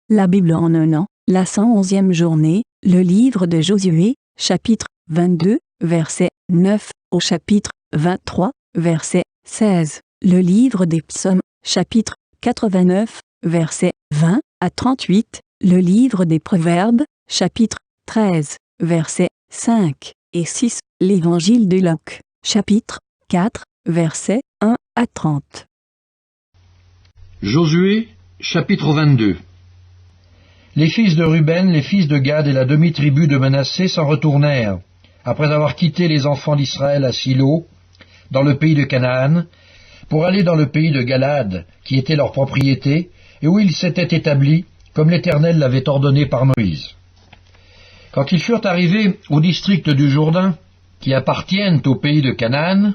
La Bible en un an, la 111e journée, le livre de Josué, chapitre 22, verset 9, au chapitre 23, verset 16. Le livre des psaumes, chapitre 89, verset 20 à 38. Le livre des proverbes, chapitre 13, versets 5 et 6. L'évangile de Luc, chapitre 4, versets 1 à 30. Josué, chapitre 22. Les fils de Ruben, les fils de Gad et la demi-tribu de Manassé s'en retournèrent, après avoir quitté les enfants d'Israël à Silo, dans le pays de Canaan, pour aller dans le pays de Galad, qui était leur propriété, et où ils s'étaient établis, comme l'Éternel l'avait ordonné par Moïse. Quand ils furent arrivés au district du Jourdain, qui appartiennent au pays de Canaan,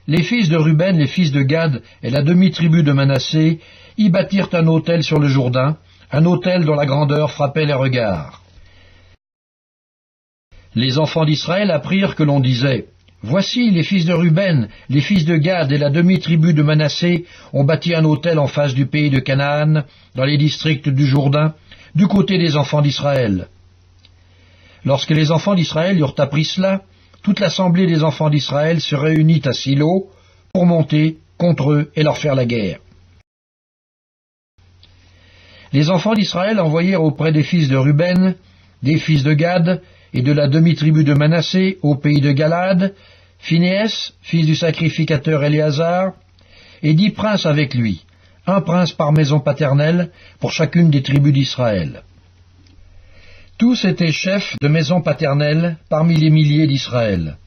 les fils de Ruben, les fils de Gad et la demi-tribu de Manassé y bâtirent un autel sur le Jourdain, un autel dont la grandeur frappait les regards. Les enfants d'Israël apprirent que l'on disait « Voici les fils de Ruben, les fils de Gad et la demi-tribu de Manassé ont bâti un autel en face du pays de Canaan, dans les districts du Jourdain, du côté des enfants d'Israël. » Lorsque les enfants d'Israël eurent appris cela, toute l'assemblée des enfants d'Israël se réunit à Silo pour monter contre eux et leur faire la guerre. Les enfants d'Israël envoyèrent auprès des fils de Ruben, des fils de Gad et de la demi-tribu de Manassé au pays de Galad, Phinéas, fils du sacrificateur Éléazar, et 10 princes avec lui, un prince par maison paternelle pour chacune des tribus d'Israël. Tous étaient chefs de maison paternelle parmi les milliers d'Israël.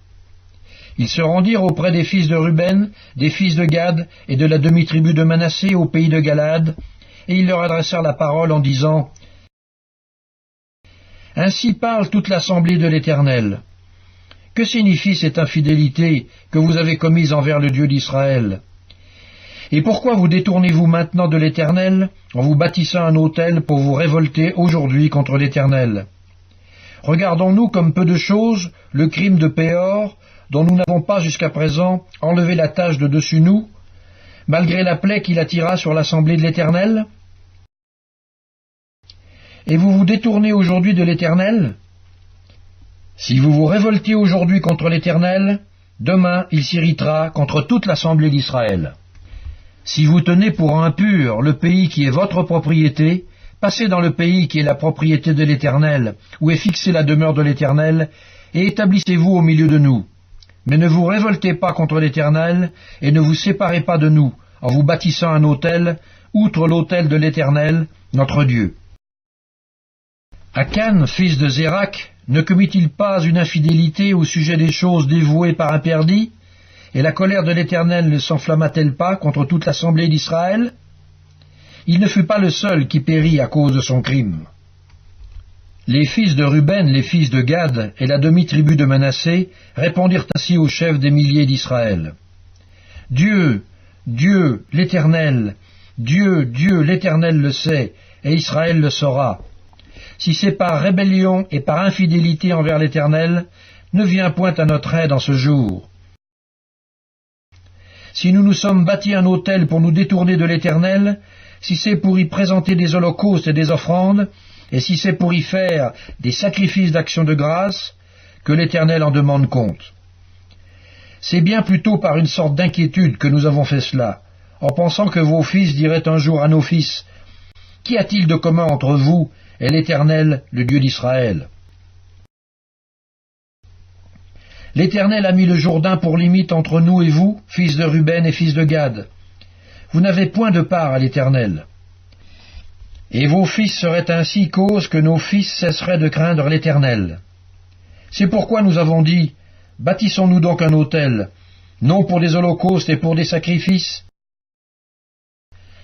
Ils se rendirent auprès des fils de Ruben, des fils de Gad et de la demi-tribu de Manassé au pays de Galad, et ils leur adressèrent la parole en disant « Ainsi parle toute l'assemblée de l'Éternel. Que signifie cette infidélité que vous avez commise envers le Dieu d'Israël? Et pourquoi vous détournez-vous maintenant de l'Éternel en vous bâtissant un autel pour vous révolter aujourd'hui contre l'Éternel? Regardons-nous comme peu de choses le crime de Péor, dont nous n'avons pas jusqu'à présent enlevé la tache de dessus nous, malgré la plaie qu'il attira sur l'assemblée de l'Éternel? Et vous vous détournez aujourd'hui de l'Éternel? Si vous vous révoltez aujourd'hui contre l'Éternel, demain il s'irritera contre toute l'assemblée d'Israël. Si vous tenez pour impur le pays qui est votre propriété, passez dans le pays qui est la propriété de l'Éternel, où est fixée la demeure de l'Éternel, et établissez-vous au milieu de nous. Mais ne vous révoltez pas contre l'Éternel, et ne vous séparez pas de nous, en vous bâtissant un autel, outre l'autel de l'Éternel, notre Dieu. Akan, fils de Zérak, ne commit-il pas une infidélité au sujet des choses dévouées par un perdit, et la colère de l'Éternel ne s'enflamma-t-elle pas contre toute l'assemblée d'Israël? Il ne fut pas le seul qui périt à cause de son crime. Les fils de Ruben, les fils de Gad et la demi-tribu de Manassé répondirent ainsi aux chefs des milliers d'Israël. Dieu, Dieu, l'Éternel, Dieu, Dieu, l'Éternel le sait, et Israël le saura. Si c'est par rébellion et par infidélité envers l'Éternel, ne viens point à notre aide en ce jour. Si nous nous sommes bâtis un autel pour nous détourner de l'Éternel, si c'est pour y présenter des holocaustes et des offrandes, et si c'est pour y faire des sacrifices d'action de grâce, que l'Éternel en demande compte. C'est bien plutôt par une sorte d'inquiétude que nous avons fait cela, en pensant que vos fils diraient un jour à nos fils, « Qu'y a-t-il de commun entre vous et l'Éternel, le Dieu d'Israël ?» L'Éternel a mis le Jourdain pour limite entre nous et vous, fils de Ruben et fils de Gad. Vous n'avez point de part à l'Éternel. Et vos fils seraient ainsi cause que nos fils cesseraient de craindre l'Éternel. C'est pourquoi nous avons dit, bâtissons-nous donc un autel, non pour des holocaustes et pour des sacrifices,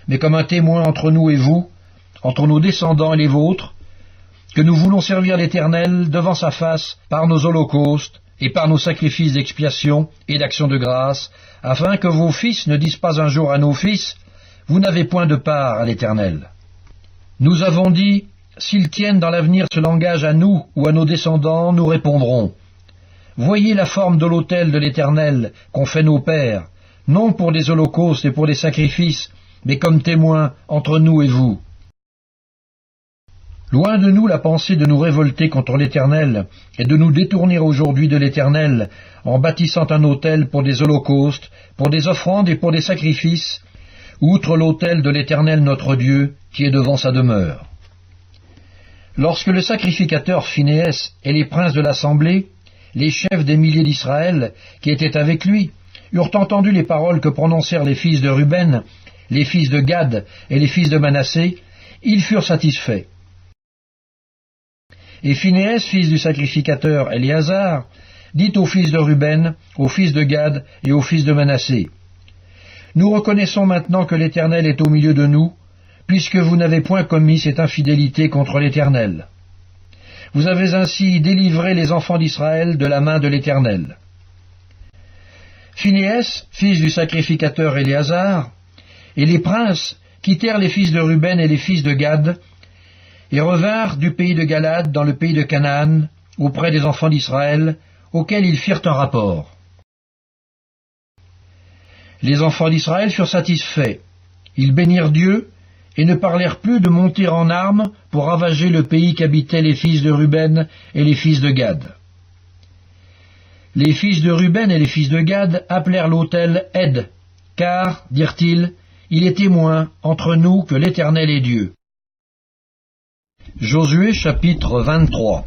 mais comme un témoin entre nous et vous, entre nos descendants et les vôtres, que nous voulons servir l'Éternel devant sa face par nos holocaustes et par nos sacrifices d'expiation et d'action de grâce, afin que vos fils ne disent pas un jour à nos fils, « Vous n'avez point de part à l'Éternel. » Nous avons dit, s'ils tiennent dans l'avenir ce langage à nous ou à nos descendants, nous répondrons, « Voyez la forme de l'autel de l'Éternel qu'ont fait nos pères, non pour des holocaustes et pour des sacrifices, mais comme témoins entre nous et vous. Loin de nous la pensée de nous révolter contre l'Éternel et de nous détourner aujourd'hui de l'Éternel en bâtissant un autel pour des holocaustes, pour des offrandes et pour des sacrifices, outre l'autel de l'Éternel notre Dieu qui est devant sa demeure. Lorsque le sacrificateur Phinéas et les princes de l'assemblée, les chefs des milliers d'Israël qui étaient avec lui, eurent entendu les paroles que prononcèrent les fils de Ruben, les fils de Gad et les fils de Manassé, ils furent satisfaits. Et Phinéas, fils du sacrificateur Éléazar, dit aux fils de Ruben, aux fils de Gad et aux fils de Manassé, « Nous reconnaissons maintenant que l'Éternel est au milieu de nous, puisque vous n'avez point commis cette infidélité contre l'Éternel. Vous avez ainsi délivré les enfants d'Israël de la main de l'Éternel. » Phinéas, fils du sacrificateur Éléazar, et les princes quittèrent les fils de Ruben et les fils de Gad, et revinrent du pays de Galad dans le pays de Canaan, auprès des enfants d'Israël, auxquels ils firent un rapport. Les enfants d'Israël furent satisfaits. Ils bénirent Dieu, et ne parlèrent plus de monter en armes pour ravager le pays qu'habitaient les fils de Ruben et les fils de Gad. Les fils de Ruben et les fils de Gad appelèrent l'autel Ed, car, dirent-ils, il est témoin entre nous que l'Éternel est Dieu. Josué chapitre 23.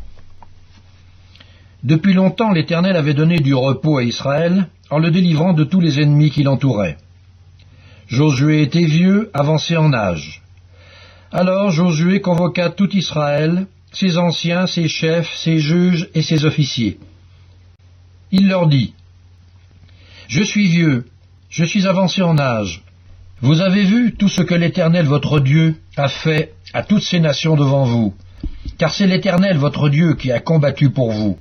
Depuis longtemps l'Éternel avait donné du repos à Israël en le délivrant de tous les ennemis qui l'entouraient. Josué était vieux, avancé en âge. Alors Josué convoqua tout Israël, ses anciens, ses chefs, ses juges et ses officiers. Il leur dit, « Je suis vieux, je suis avancé en âge. Vous avez vu tout ce que l'Éternel votre Dieu a fait à toutes ces nations devant vous, car c'est l'Éternel votre Dieu qui a combattu pour vous.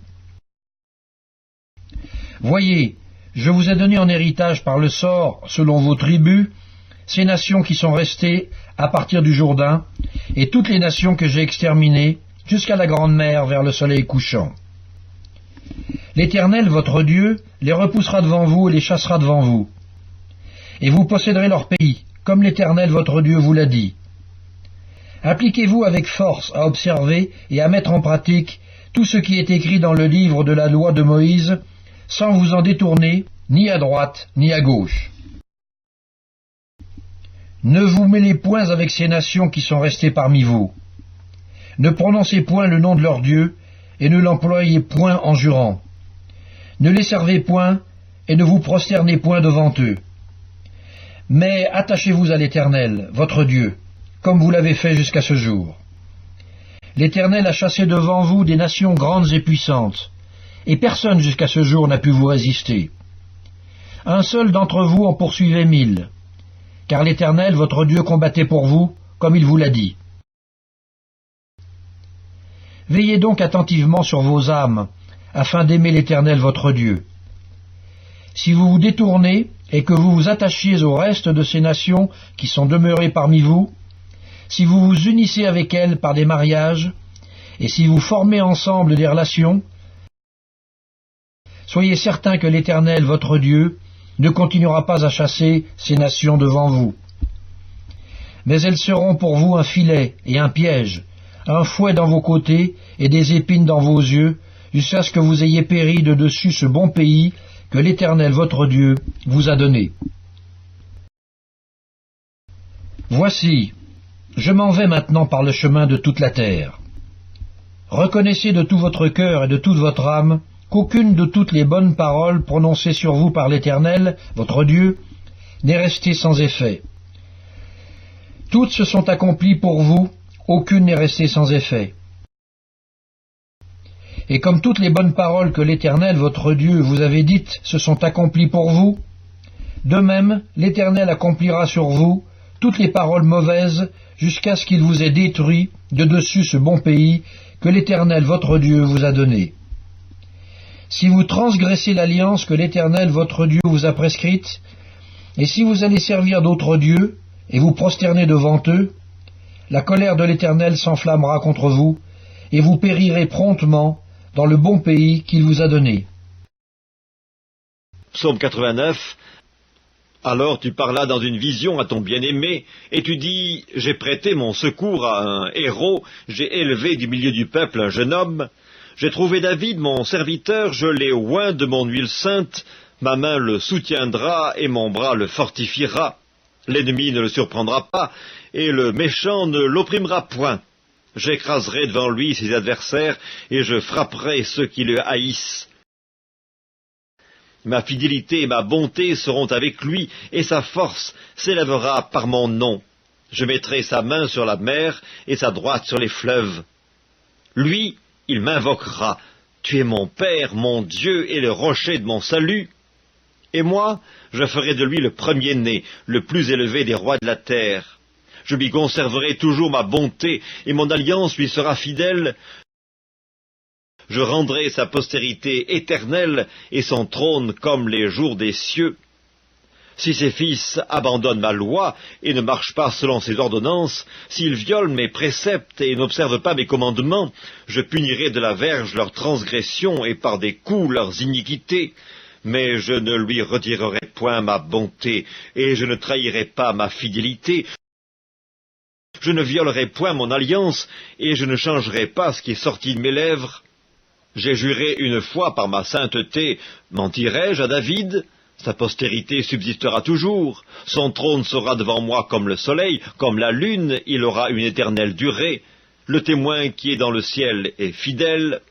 Voyez, je vous ai donné en héritage par le sort, selon vos tribus, ces nations qui sont restées à partir du Jourdain, et toutes les nations que j'ai exterminées, jusqu'à la grande mer vers le soleil couchant. L'Éternel votre Dieu les repoussera devant vous et les chassera devant vous. Et vous posséderez leur pays, comme l'Éternel votre Dieu vous l'a dit. Appliquez-vous avec force à observer et à mettre en pratique tout ce qui est écrit dans le livre de la loi de Moïse, sans vous en détourner, ni à droite, ni à gauche. Ne vous mêlez point avec ces nations qui sont restées parmi vous. Ne prononcez point le nom de leur Dieu, et ne l'employez point en jurant. Ne les servez point, et ne vous prosternez point devant eux. Mais attachez-vous à l'Éternel, votre Dieu, comme vous l'avez fait jusqu'à ce jour. L'Éternel a chassé devant vous des nations grandes et puissantes, et personne jusqu'à ce jour n'a pu vous résister. Un seul d'entre vous en poursuivait 1000, car l'Éternel, votre Dieu, combattait pour vous, comme il vous l'a dit. Veillez donc attentivement sur vos âmes, afin d'aimer l'Éternel, votre Dieu. Si vous vous détournez, et que vous vous attachiez au reste de ces nations qui sont demeurées parmi vous, si vous vous unissez avec elles par des mariages, et si vous formez ensemble des relations, soyez certains que l'Éternel, votre Dieu, ne continuera pas à chasser ces nations devant vous. Mais elles seront pour vous un filet et un piège, un fouet dans vos côtés et des épines dans vos yeux, jusqu'à ce que vous ayez péri de dessus ce bon pays que l'Éternel, votre Dieu, vous a donné. Voici, je m'en vais maintenant par le chemin de toute la terre. Reconnaissez de tout votre cœur et de toute votre âme qu'aucune de toutes les bonnes paroles prononcées sur vous par l'Éternel, votre Dieu, n'est restée sans effet. Toutes se sont accomplies pour vous, aucune n'est restée sans effet. Et comme toutes les bonnes paroles que l'Éternel, votre Dieu, vous avait dites se sont accomplies pour vous, de même l'Éternel accomplira sur vous toutes les paroles mauvaises jusqu'à ce qu'il vous ait détruit de dessus ce bon pays que l'Éternel, votre Dieu, vous a donné. Si vous transgressez l'alliance que l'Éternel, votre Dieu, vous a prescrite, et si vous allez servir d'autres dieux, et vous prosterner devant eux, la colère de l'Éternel s'enflammera contre vous, et vous périrez promptement dans le bon pays qu'il vous a donné. Psaume 89. Alors tu parlas dans une vision à ton bien-aimé, et tu dis, j'ai prêté mon secours à un héros, j'ai élevé du milieu du peuple un jeune homme, j'ai trouvé David, mon serviteur, je l'ai oint de mon huile sainte, ma main le soutiendra et mon bras le fortifiera. L'ennemi ne le surprendra pas, et le méchant ne l'opprimera point. J'écraserai devant lui ses adversaires, et je frapperai ceux qui le haïssent. Ma fidélité et ma bonté seront avec lui, et sa force s'élèvera par mon nom. Je mettrai sa main sur la mer, et sa droite sur les fleuves. Lui, il m'invoquera. Tu es mon Père, mon Dieu, et le rocher de mon salut. Et moi, je ferai de lui le premier-né, le plus élevé des rois de la terre. Je lui conserverai toujours ma bonté, et mon alliance lui sera fidèle. Je rendrai sa postérité éternelle, et son trône comme les jours des cieux. Si ses fils abandonnent ma loi, et ne marchent pas selon ses ordonnances, s'ils violent mes préceptes et n'observent pas mes commandements, je punirai de la verge leurs transgressions, et par des coups leurs iniquités. Mais je ne lui retirerai point ma bonté, et je ne trahirai pas ma fidélité. Je ne violerai point mon alliance, et je ne changerai pas ce qui est sorti de mes lèvres. J'ai juré une fois par ma sainteté, mentirai-je à David? Sa postérité subsistera toujours. Son trône sera devant moi comme le soleil, comme la lune, il aura une éternelle durée. Le témoin qui est dans le ciel est fidèle.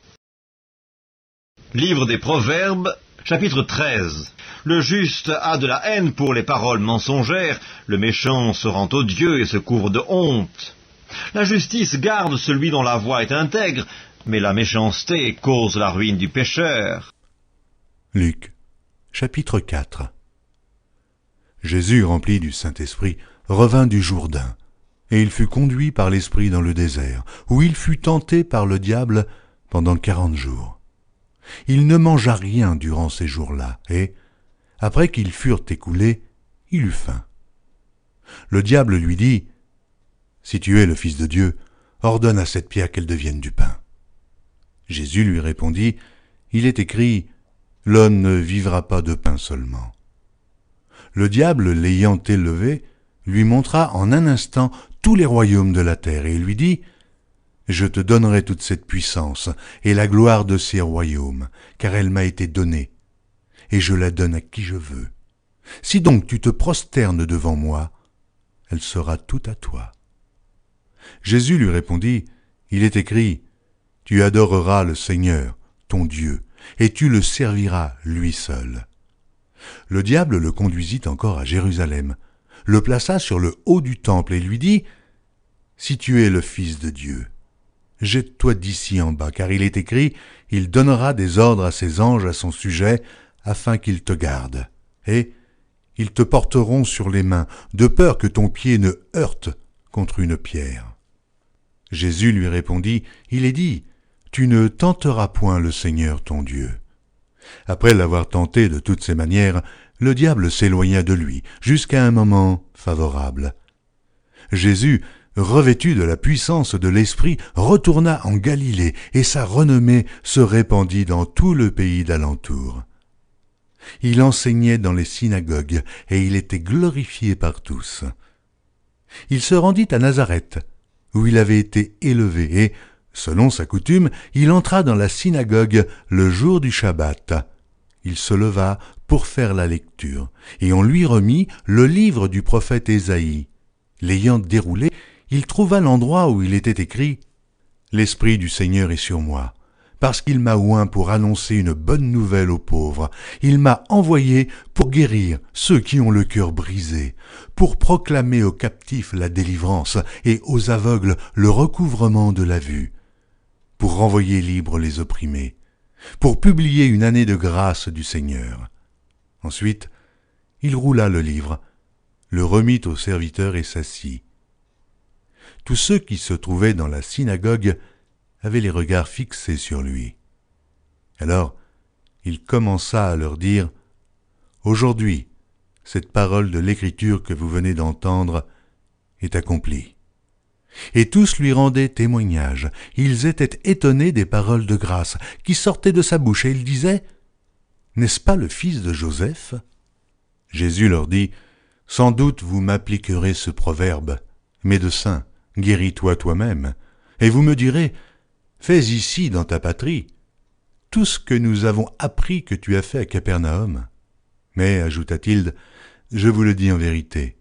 Livre des Proverbes, chapitre 13. Le juste a de la haine pour les paroles mensongères, le méchant se rend odieux et se couvre de honte. La justice garde celui dont la voie est intègre, mais la méchanceté cause la ruine du pécheur. Luc, chapitre 4. Jésus, rempli du Saint-Esprit, revint du Jourdain, et il fut conduit par l'Esprit dans le désert, où il fut tenté par le diable pendant 40 jours. Il ne mangea rien durant ces jours-là, et, après qu'ils furent écoulés, il eut faim. Le diable lui dit, « Si tu es le Fils de Dieu, ordonne à cette pierre qu'elle devienne du pain. » Jésus lui répondit, « Il est écrit, « L'homme ne vivra pas de pain seulement. » Le diable, l'ayant élevé, lui montra en un instant tous les royaumes de la terre, et lui dit, « Je te donnerai toute cette puissance et la gloire de ces royaumes, car elle m'a été donnée, et je la donne à qui je veux. Si donc tu te prosternes devant moi, elle sera toute à toi. » Jésus lui répondit, « Il est écrit, « Tu adoreras le Seigneur, ton Dieu, et tu le serviras lui seul. » Le diable le conduisit encore à Jérusalem, le plaça sur le haut du temple et lui dit, « Si tu es le Fils de Dieu, jette-toi d'ici en bas, car il est écrit, il donnera des ordres à ses anges à son sujet, afin qu'ils te gardent, et ils te porteront sur les mains, de peur que ton pied ne heurte contre une pierre. » Jésus lui répondit, « Il est dit, tu ne tenteras point le Seigneur ton Dieu. » Après l'avoir tenté de toutes ses manières, le diable s'éloigna de lui, jusqu'à un moment favorable. Jésus, revêtu de la puissance de l'Esprit, retourna en Galilée, et sa renommée se répandit dans tout le pays d'alentour. Il enseignait dans les synagogues, et il était glorifié par tous. Il se rendit à Nazareth, où il avait été élevé, et, selon sa coutume, il entra dans la synagogue le jour du Shabbat. Il se leva pour faire la lecture, et on lui remit le livre du prophète Ésaïe. L'ayant déroulé, il trouva l'endroit où il était écrit « L'Esprit du Seigneur est sur moi, parce qu'il m'a oint pour annoncer une bonne nouvelle aux pauvres. Il m'a envoyé pour guérir ceux qui ont le cœur brisé, pour proclamer aux captifs la délivrance et aux aveugles le recouvrement de la vue, pour renvoyer libres les opprimés, pour publier une année de grâce du Seigneur. » Ensuite, il roula le livre, le remit au serviteur et s'assit. Tous ceux qui se trouvaient dans la synagogue avaient les regards fixés sur lui. Alors, il commença à leur dire, « Aujourd'hui, cette parole de l'Écriture que vous venez d'entendre est accomplie. » Et tous lui rendaient témoignage. Ils étaient étonnés des paroles de grâce qui sortaient de sa bouche, et ils disaient, « N'est-ce pas le fils de Joseph ?» Jésus leur dit, « Sans doute vous m'appliquerez ce proverbe, médecin, guéris-toi toi-même, et vous me direz, fais ici dans ta patrie tout ce que nous avons appris que tu as fait à Capernaum. Mais, ajouta-t-il, je vous le dis en vérité,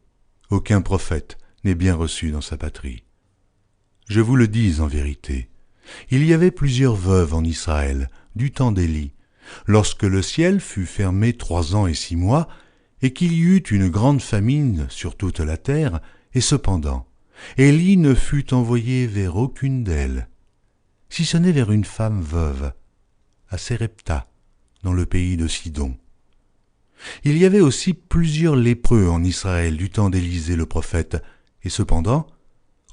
aucun prophète n'est bien reçu dans sa patrie. Je vous le dis en vérité, il y avait plusieurs veuves en Israël, du temps d'Élie, lorsque le ciel fut fermé 3 ans et 6 mois, et qu'il y eut une grande famine sur toute la terre, et cependant, Élie ne fut envoyé vers aucune d'elles, si ce n'est vers une femme veuve, à Sérepta, dans le pays de Sidon. Il y avait aussi plusieurs lépreux en Israël du temps d'Élisée le prophète, et cependant,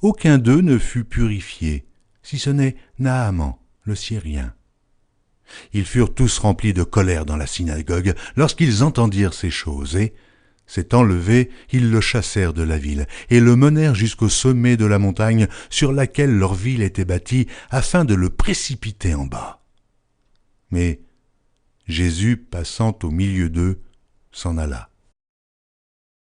aucun d'eux ne fut purifié, si ce n'est Naaman, le Syrien. Ils furent tous remplis de colère dans la synagogue lorsqu'ils entendirent ces choses, et, s'étant levés, ils le chassèrent de la ville, et le menèrent jusqu'au sommet de la montagne sur laquelle leur ville était bâtie, afin de le précipiter en bas. Mais Jésus, passant au milieu d'eux, s'en alla.